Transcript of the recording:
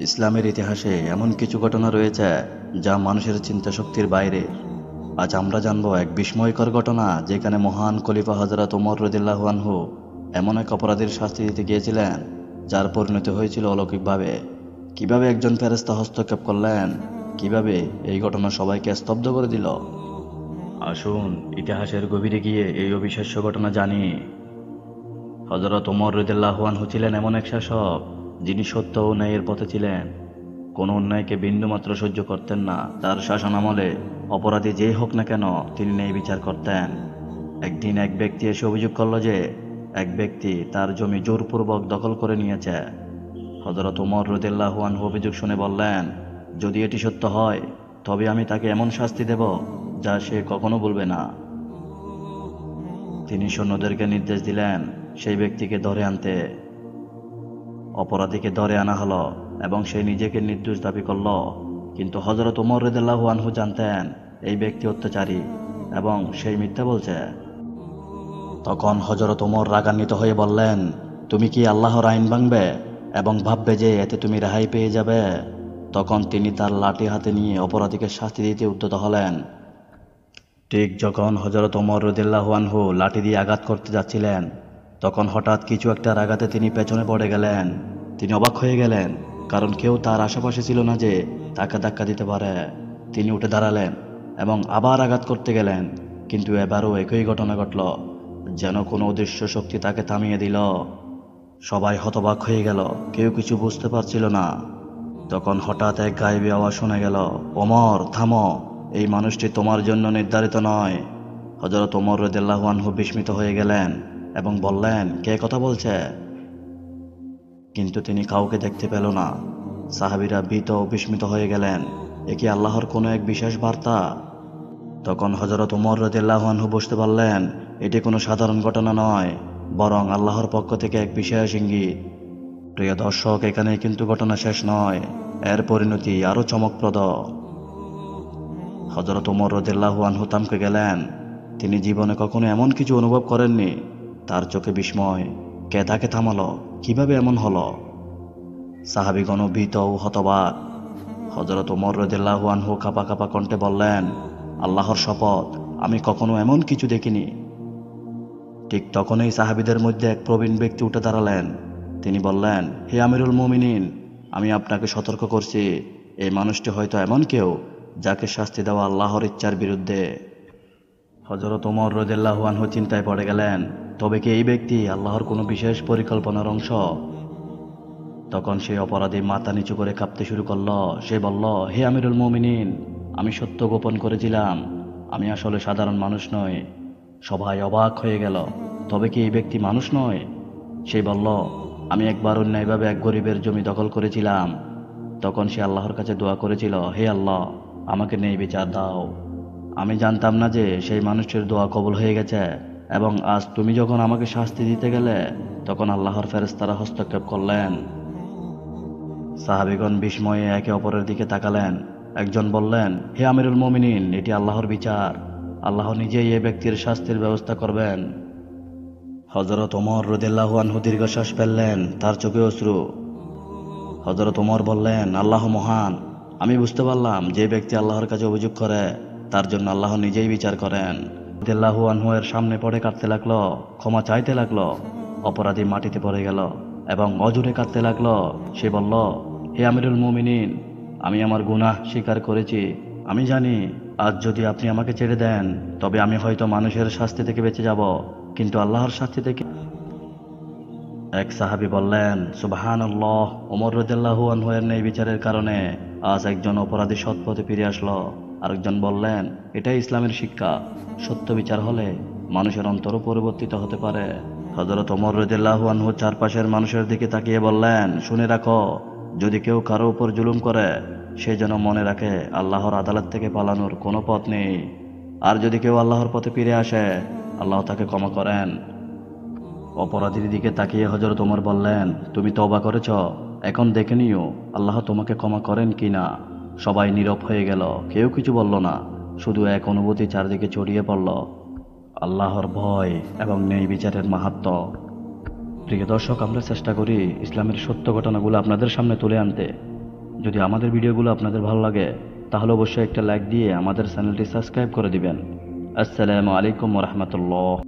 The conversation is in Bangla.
ইসলামের ইতিহাসে এমন কিছু ঘটনা রয়েছে যা মানুষের চিন্তা শক্তির বাইরে। আজ আমরা জানব এক বিস্ময়কর ঘটনা, যেখানে মহান খলিফা হযরত ওমর রাদিয়াল্লাহু আনহু এমন এক অপরাধীর শাস্তি দিতে গিয়েছিলেন যার পরিণতি হয়েছিল অলৌকিকভাবে। কিভাবে একজন ফেরেশতা হস্তক্ষেপ করলেন, কিভাবে এই ঘটনা সবাইকে স্তব্ধ করে দিল। আসুন ইতিহাসের গভীরে গিয়ে এই অবিশ্বাস্য ঘটনা জানি। হযরত ওমর রাদিয়াল্লাহু আনহু ছিলেন এমন এক শাসক যিনি সত্য ও ন্যায়ের পথে ছিলেন। কোনো অন্যায়কে বিন্দুমাত্র সহ্য করতেন না। তার শাসনামলে অপরাধী যেই হোক না কেন তিনি ন্যায় বিচার করতেন। একদিন এক ব্যক্তি এসে অভিযোগ করল যে এক ব্যক্তি তার জমি জোরপূর্বক দখল করে নিয়েছে। হযরত ওমর রাদিয়াল্লাহু আনহু অভিযোগ শুনে বললেন, যদি এটি সত্য হয় তবে আমি তাকে এমন শাস্তি দেব যা সে কখনো ভুলবে না। তিনি সৈন্যদেরকে নির্দেশ দিলেন সেই ব্যক্তিকে ধরে আনতে। অপরাধীকে ধরে আনা হলো এবং সে নিজেকে নির্দোষ দাবি করল। কিন্তু হযরত ওমর রাদিয়াল্লাহু আনহু জানতেন এই ব্যক্তি অত্যাচারী এবং সেই মিথ্যা বলছে। তখন হযরত ওমর রাগান্বিত হয়ে বললেন, তুমি কি আল্লাহর আইন ভাঙবে এবং ভাববে যে এতে তুমি রেহাই পেয়ে যাবে? তখন তিনি তার লাঠি হাতে নিয়ে অপরাধীকে শাস্তি দিতে উদ্যত হলেন। ঠিক যখন হযরত ওমর রাদিয়াল্লাহু আনহু লাঠি দিয়ে আঘাত করতে যাচ্ছিলেন, তখন হঠাৎ কিছু একটার আঘাতে তিনি পেছনে পড়ে গেলেন। তিনি অবাক হয়ে গেলেন, কারণ কেউ তার আশেপাশে ছিল না যে তাকে ধাক্কা দিতে পারে। তিনি উঠে দাঁড়ালেন এবং আবার আঘাত করতে গেলেন, কিন্তু এবারও একই ঘটনা ঘটল, যেন কোনো অদৃশ্য শক্তি তাকে থামিয়ে দিল। সবাই হতবাক হয়ে গেল, কেউ কিছু বুঝতে পারছিল না। তখন হঠাৎ এক গায়েবী আওয়াজ শোনা গেল, ওমর থামো, এই মানুষটি তোমার জন্য নির্ধারিত নয়। হযরত ওমর রাদিয়াল্লাহু আনহু বিস্মিত হয়ে গেলেন এবং বললেন, কে কথা বলছে? কিন্তু তিনি কাউকে দেখতে পেল না। সাহাবীরা ভীত ও বিস্মিত হয়ে গেলেন, এ কি আল্লাহর কোনো এক বিশেষ বার্তা? তখন হযরত ওমর রাদিয়াল্লাহু আনহু বুঝতে পারলেন এটি কোনো সাধারণ ঘটনা নয়, বরং আল্লাহর পক্ষ থেকে এক বিশেষ ইঙ্গিত। প্রিয় দর্শক, এখানেই কিন্তু ঘটনা শেষ নয়, এর পরিণতি আরও চমকপ্রদ। হযরত ওমর রাদিয়াল্লাহু আনহু থমকে গেলেন। তিনি জীবনে কখনো এমন কিছু অনুভব করেননি। তার চোখে বিস্ময়। কে তাকে থামালো? কিভাবে এমন হলো? সাহাবীগণ ভীত ও হতবাক। হযরত ওমর রাদিয়াল্লাহু আনহু কাঁপা কাঁপা কণ্ঠে বললেন, আল্লাহর শপথ, আমি কখনো এমন কিছু দেখিনি। ঠিক তখনই সাহাবীদের মধ্যে এক প্রবীণ ব্যক্তি উঠে দাঁড়ালেন। তিনি বললেন, হে আমিরুল মুমিনিন, আমি আপনাকে সতর্ক করছি, এই মানুষটি হয়তো এমন কেউ যাকে শাস্তি দেওয়া আল্লাহর ইচ্ছার বিরুদ্ধে। হযরত ওমর রাদিয়াল্লাহু আনহু চিন্তায় পড়ে গেলেন, তবে কি এই ব্যক্তি আল্লাহর কোনো বিশেষ পরিকল্পনার অংশ? তখন সেই অপরাধী মাথা নিচু করে কাঁপতে শুরু করল। সে বলল, হে আমিরুল মুমিনিন, আমি সত্য গোপন করেছিলাম, আমি আসলে সাধারণ মানুষ নই। সবাই অবাক হয়ে গেল, তবে কি এই ব্যক্তি মানুষ নয়? সে বলল, আমি একবার অন্যায়ভাবে এক গরিবের জমি দখল করেছিলাম। তখন সে আল্লাহর কাছে দোয়া করেছিল, হে আল্লাহ, আমাকে ন্যায় বিচার দাও। আমি জানতাম না যে সেই মানুষটির দোয়া কবুল হয়ে গেছে, এবং আজ তুমি যখন আমাকে শাস্তি দিতে গেলে তখন আল্লাহর ফেরেশতারা হস্তক্ষেপ করলেন। সাহাবীগণ বিস্ময়ে একে অপরের দিকে তাকালেন। একজন বললেন, হে আমিরুল মুমিনিন, এটি আল্লাহর বিচার, আল্লাহ নিজেই এ ব্যক্তির শাস্তির ব্যবস্থা করবেন। হযরত ওমর রাদিয়াল্লাহু আনহু দীর্ঘশ্বাস ফেললেন, তার চোখে অশ্রু। হযরত ওমর বললেন, আল্লাহ মহান, আমি বুঝতে পারলাম যে ব্যক্তি আল্লাহর কাছে অভিযোগ করে তার জন্য আল্লাহ নিজেই বিচার করেন। রাদিয়াল্লাহু আনহু এর সামনে পড়ে কাঁদতে লাগলো, ক্ষমা চাইতে লাগলো। অপরাধী মাটিতে পড়ে গেল এবং অজুরে কাঁদতে লাগলো। সে বলল, হে আমিরুল মুমিনিন, আমি আমার গুনাহ স্বীকার করেছি। আমি জানি আজ যদি আপনি আমাকে ছেড়ে দেন তবে আমি হয়তো মানুষের শাস্তি থেকে বেঁচে যাব, কিন্তু আল্লাহর শাস্তি থেকে। এক সাহাবী বললেন, সুবহানাল্লাহ, ওমর রাদিয়াল্লাহু আনহু এর ন্যায় বিচারের কারণে আজ একজন অপরাধী সৎ পথে ফিরে আসলো। আরেকজন বললেন, এটাই ইসলামের শিক্ষা, সত্য বিচার হলে মানুষের অন্তরও পরিবর্তিত হতে পারে। হযরত ওমর রাদিয়াল্লাহু আনহু চারপাশের মানুষের দিকে তাকিয়ে বললেন, শুনে রাখো, যদি কেউ কারো উপর জুলুম করে সে যেন মনে রাখে আল্লাহর আদালত থেকে পালানোর কোনো পথ নেই। আর যদি কেউ আল্লাহর পথে ফিরে আসে আল্লাহ তাকে ক্ষমা করেন। অপরাধীর দিকে তাকিয়ে হযরত ওমর বললেন, তুমি তওবা করেছ, এখন দেখে নিও আল্লাহ তোমাকে ক্ষমা করেন কিনা। সবাই নীরব হয়ে গেল, কেউ কিছু বলল না। শুধু এক অনুভূতি চারদিকে ছড়িয়ে পড়ল, আল্লাহর ভয় এবং ন্যায় বিচারের মাহাত্ম্য। প্রিয় দর্শক, আমরা চেষ্টা করি ইসলামের সত্য ঘটনাগুলো আপনাদের সামনে তুলে আনতে। যদি আমাদের ভিডিওগুলো আপনাদের ভালো লাগে তাহলে অবশ্যই একটা লাইক দিয়ে আমাদের চ্যানেলটি সাবস্ক্রাইব করে দিবেন। আসসালামু আলাইকুম ওয়া রাহমাতুল্লাহ।